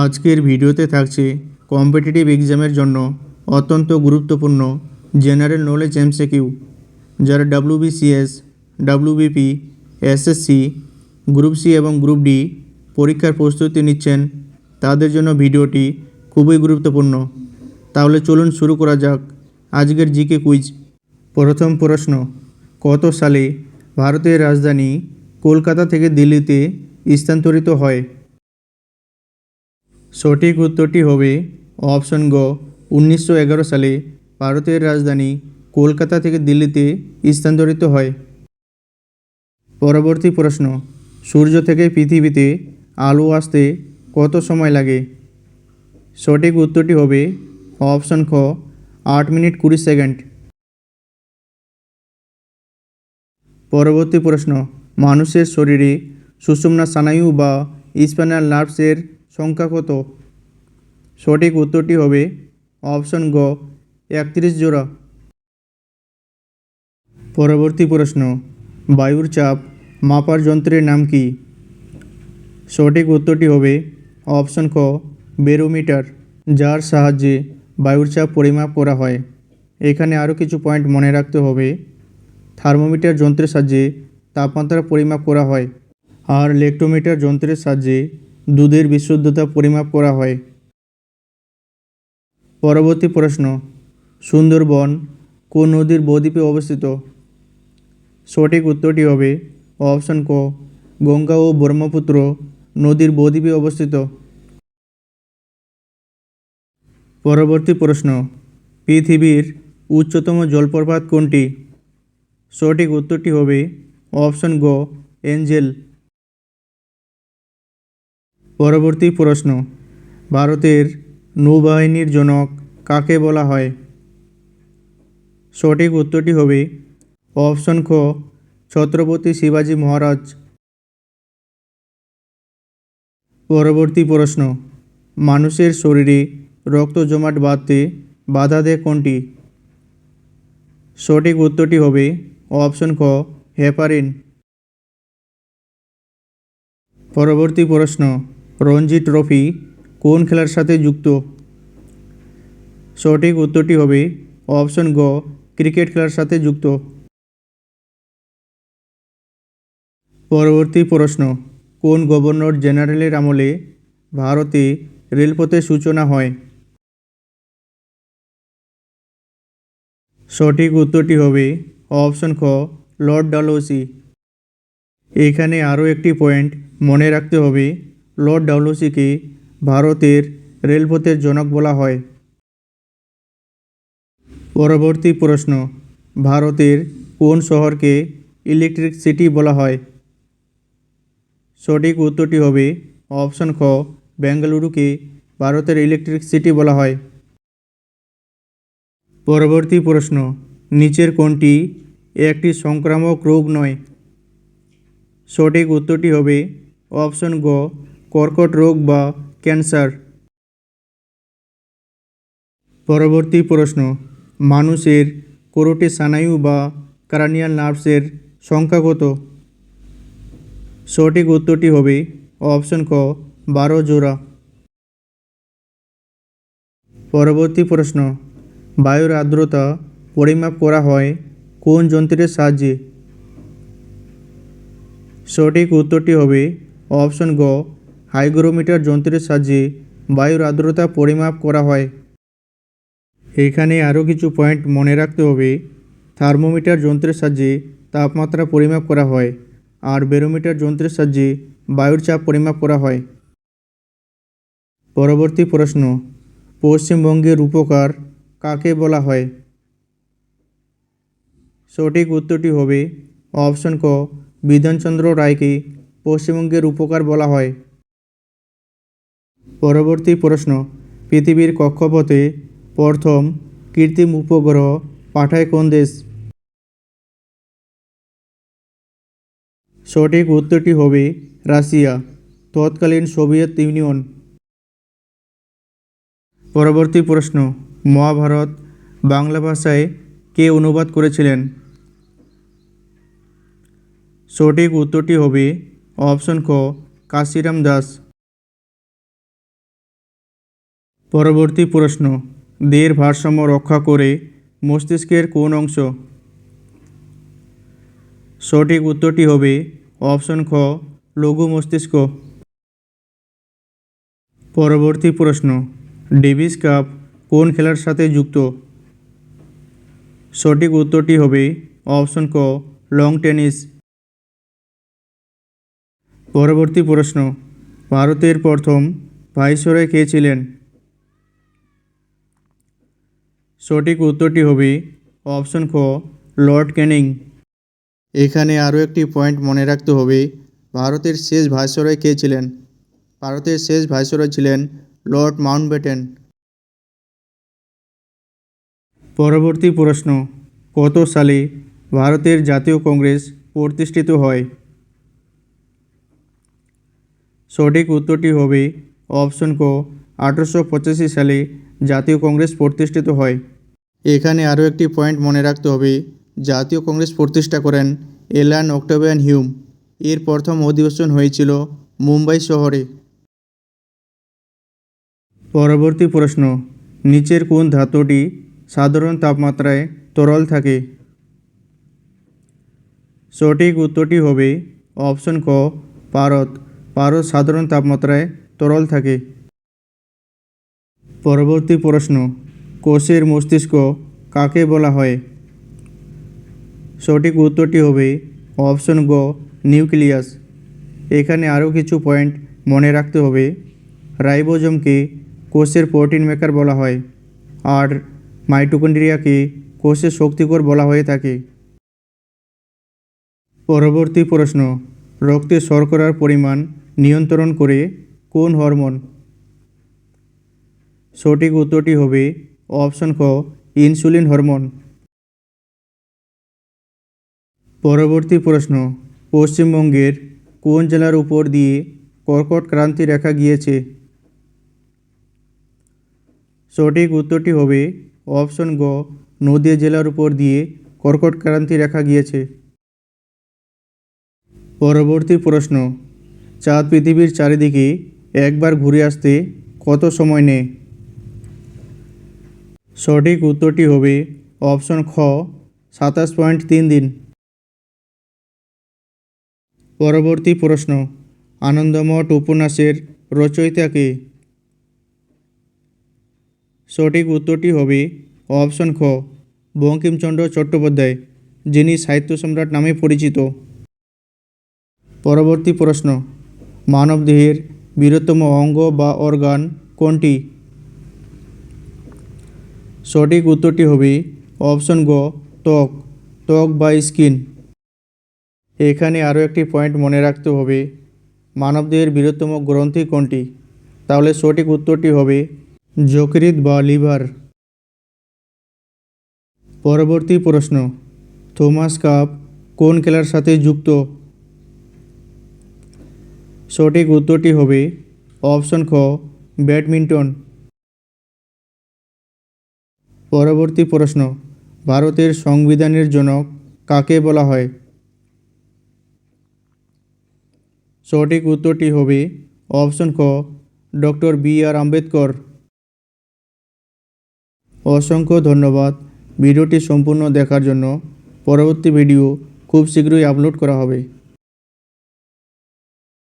আজকের ভিডিওতে থাকছে কম্পিটিটিভ এক্সামের জন্য অত্যন্ত গুরুত্বপূর্ণ জেনারেল নলেজ এমসিকিউ। যারা WBCS, WBP, SSC, group C এবং গ্রুপ ডি পরীক্ষার প্রস্তুতি নিচ্ছেন তাদের জন্য ভিডিওটি খুবই গুরুত্বপূর্ণ। তাহলে চলুন শুরু করা যাক আজকের জিকে কুইজ। প্রথম প্রশ্ন, কত সালে ভারতের রাজধানী কলকাতা থেকে দিল্লিতে স্থানান্তরিত হয়? সঠিক উত্তরটি হবে অপশন গ, 1911 সালে ভারতের রাজধানী কলকাতা থেকে দিল্লিতে স্থানান্তরিত হয়। পরবর্তী প্রশ্ন, সূর্য থেকে পৃথিবীতে আলো আসতে কত সময় লাগে? সঠিক উত্তরটি হবে অপশন খ, 8 মিনিট 20 সেকেন্ড। পরবর্তী প্রশ্ন, মানুষের শরীরে সুষুম্না স্নায়ু বা স্পাইনাল নার্ভসের সংখ্যা কত? সঠিক উত্তরটি হবে অপশন গ, 31 জোড়া। পরবর্তী প্রশ্ন, বায়ুর চাপ মাপার যন্ত্রের নাম কি? সঠিক উত্তরটি হবে অপশন খ, ব্যারোমিটার, যার সাহায্যে বায়ুর চাপ পরিমাপ করা হয়। এখানে আরও কিছু পয়েন্ট মনে রাখতে হবে। থার্মোমিটার যন্ত্রের সাহায্যে তাপমাত্রা পরিমাপ করা হয়, আর ল্যাক্টোমিটার যন্ত্রের সাহায্যে দুধের বিশুদ্ধতা পরিমাপ করা হয়। পরবর্তী প্রশ্ন, সুন্দরবন কোন নদীর বদ্বীপে অবস্থিত? সঠিক উত্তরটি হবে অপশন ক, গঙ্গা ও ব্রহ্মপুত্র নদীর বদ্বীপে অবস্থিত। পরবর্তী প্রশ্ন, পৃথিবীর উচ্চতম জলপ্রপাত কোনটি? সঠিক উত্তরটি হবে অপশন গ, এঞ্জেল। পরবর্তী প্রশ্ন, ভারতের নৌবাহিনীর জনক কাকে বলা হয়? সঠিক উত্তরটি হবে অপশন খ, ছত্রপতি শিবাজী মহারাজ। পরবর্তী প্রশ্ন, মানুষের শরীরে রক্ত জমাট বাঁধতে বাধা দেয় কোনটি? সঠিক উত্তরটি হবে অপশন খ, হেপারিন। পরবর্তী প্রশ্ন, রঞ্জি ট্রফি কোন খেলার সাথে যুক্ত? সঠিক উত্তরটি হবে অপশন গ, ক্রিকেট খেলার সাথে যুক্ত। পরবর্তী প্রশ্ন, কোন গভর্নর জেনারেলের আমলে ভারতে রেলপথের সূচনা হয়? সঠিক উত্তরটি হবে অপশন খ, লর্ড ডালহৌসি। এখানে আরও একটি পয়েন্ট মনে রাখতে হবে। লর্ড ডালহৌসিকে ভারতের রেলপথের জনক বলা হয়। পরবর্তী প্রশ্ন, ভারতের কোন শহরকে ইলেকট্রিক সিটি বলা হয়? সঠিক উত্তরটি হবে অপশন খ, বেঙ্গালুরুকে ভারতের ইলেকট্রিক সিটি বলা হয়। পরবর্তী প্রশ্ন, নিচের কোনটি একটি সংক্রামক রোগ নয়? সঠিক উত্তরটি হবে অপশন গ, কর্কট রোগ বা ক্যান্সার। পরবর্তী প্রশ্ন, মানুষের করোটি স্নায়ু বা ক্রানিয়াল নার্ভসের সংখ্যা কত? সঠিক উত্তরটি হবে অপশন ক, 12 জোড়া। পরবর্তী প্রশ্ন, বায়ুর আর্দ্রতা পরিমাপ করা হয় কোন যন্ত্রের সাহায্যে? সঠিক উত্তরটি হবে অপশন গ, হাইগ্রোমিটার যন্ত্রের সাহায্যে বায়ুর আর্দ্রতা পরিমাপ করা হয়। এখানে আরও কিছু পয়েন্ট মনে রাখতে হবে। থার্মোমিটার যন্ত্রের সাহায্যে তাপমাত্রা পরিমাপ করা হয়, আর ব্যারোমিটার যন্ত্রের সাহায্যে বায়ুর চাপ পরিমাপ করা হয়। পরবর্তী প্রশ্ন, পশ্চিমবঙ্গের রূপকার কাকে বলা হয়? সঠিক উত্তরটি হবে অপশন ক, বিধানচন্দ্র রায়কে পশ্চিমবঙ্গের রূপকার বলা হয়। পরবর্তী প্রশ্ন, পৃথিবীর কক্ষপথে প্রথম কৃত্রিম উপগ্রহ পাঠায় কোন দেশ? সঠিক উত্তরটি হবে রাশিয়া, তৎকালীন সোভিয়েত ইউনিয়ন। পরবর্তী প্রশ্ন, মহাভারত বাংলা ভাষায় কে অনুবাদ করেছিলেন? সঠিক উত্তরটি হবে অপশন ক, কাশিরাম দাস। পরবর্তী প্রশ্ন, দেহের ভারসাম্য রক্ষা করে মস্তিষ্কের কোন অংশ? সঠিক উত্তরটি হবে অপশন খ, লঘু মস্তিষ্ক। পরবর্তী প্রশ্ন, ডেভিস কাপ কোন খেলার সাথে যুক্ত? সঠিক উত্তরটি হবে অপশন ক, লং টেনিস। পরবর্তী প্রশ্ন, ভারতের প্রথম ভাইসরয় কে ছিলেন? সঠিক উত্তরটি হবে অপশন খ, লর্ড ক্যানিং। এখানে আরও একটি পয়েন্ট মনে রাখতে হবে, ভারতের শেষ ভাইসরয় কে ছিলেন? ভারতের শেষ ভাইসরয় ছিলেন লর্ড মাউন্টব্যাটেন। পরবর্তী প্রশ্ন, কত সালে ভারতের জাতীয় কংগ্রেস প্রতিষ্ঠিত হয়? সঠিক উত্তরটি হবে অপশন ক, 1885 সালে জাতীয় কংগ্রেস প্রতিষ্ঠিত হয়। এখানে আরও একটি পয়েন্ট মনে রাখতে হবে, জাতীয় কংগ্রেস প্রতিষ্ঠা করেন অ্যালান অক্টাভিয়ান হিউম। এর প্রথম অধিবেশন হয়েছিল মুম্বাই শহরে। পরবর্তী প্রশ্ন, নিচের কোন ধাতুটি সাধারণ তাপমাত্রায় তরল থাকে? সঠিক উত্তরটি হবে অপশন ক, পারদ। পারদ সাধারণ তাপমাত্রায় তরল থাকে। পরবর্তী প্রশ্ন, কোষের মস্তিষ্ক কাকে বলা হয়? সঠিক উত্তরটি হবে অপশন গ, নিউক্লিয়াস। এখানে আরও কিছু পয়েন্ট মনে রাখতে হবে, রাইবোজোমকে কোষের প্রোটিন মেকার বলা হয়, আর মাইটোকন্ড্রিয়াকে কোষের শক্তিকর বলা হয়ে থাকে। পরবর্তী প্রশ্ন, রক্তে শর্করার পরিমাণ নিয়ন্ত্রণ করে কোন হরমোন? সঠিক উত্তরটি হবে অপশন খ, ইনসুলিন হরমোন। পরবর্তী প্রশ্ন, পশ্চিমবঙ্গের কোন জেলার উপর দিয়ে কর্কট ক্রান্তি রেখা গিয়েছে? সঠিক উত্তরটি হবে অপশন গ, নদীয়া জেলার উপর দিয়ে কর্কট ক্রান্তি রেখা গিয়েছে। পরবর্তী প্রশ্ন, চাঁদ পৃথিবীর চারিদিকে একবার ঘুরে আসতে কত সময় নেয়? সঠিক উত্তরটি হবে অপশন খ, 27.3 দিন। পরবর্তী প্রশ্ন, আনন্দমঠ উপন্যাসের রচয়িতা কে? সঠিক উত্তরটি হবে অপশন খ, বঙ্কিমচন্দ্র চট্টোপাধ্যায়, যিনি সাহিত্য সম্রাট নামে পরিচিত। পরবর্তী প্রশ্ন, মানবদেহের বৃহত্তম অঙ্গ বা অর্গান কোনটি? সঠিক উত্তরটি হবে অপশন গ, ত্বক। ত্বক বা স্কিন। এখানে আরও একটি পয়েন্ট মনে রাখতে হবে, মানবদেহের বৃহত্তম গ্রন্থি কোনটি? তাহলে সঠিক উত্তরটি হবে যকৃৎ বা লিভার। পরবর্তী প্রশ্ন, থমাস কাপ কোন খেলার সাথে যুক্ত? সঠিক উত্তরটি হবে অপশন খ, ব্যাডমিন্টন। পরবর্তী প্রশ্ন, ভারতের সংবিধানের জনক কাকে বলা হয়? সঠিক উত্তরটি হবে অপশন খ, ডক্টর বি.আর. আম্বেদকর। অসংখ্য ধন্যবাদ ভিডিওটি সম্পূর্ণ দেখার জন্য। পরবর্তী ভিডিও খুব শীঘ্রই আপলোড করা হবে।